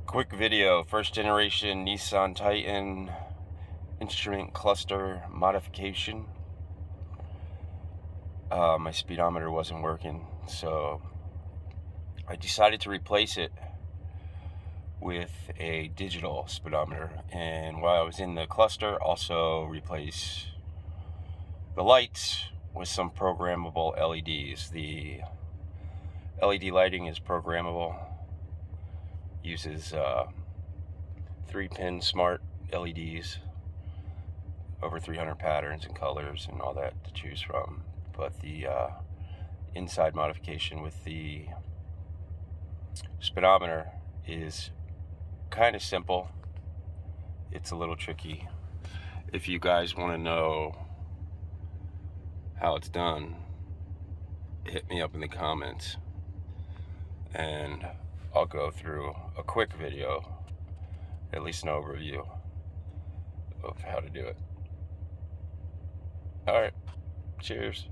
Quick video, first generation Nissan Titan instrument cluster modification. My speedometer wasn't working, so I decided to replace it with a digital speedometer. And while I was in the cluster, also replace the lights with some programmable LEDs. The LED lighting is programmable, uses 3-pin smart LEDs, over 300 patterns and colors and all that to choose from. But the inside modification with the speedometer is kind of simple. It's a little tricky. If you guys want to know how it's done, hit me up in the comments and I'll go through a quick video, at least an overview of how to do it. Alright, cheers.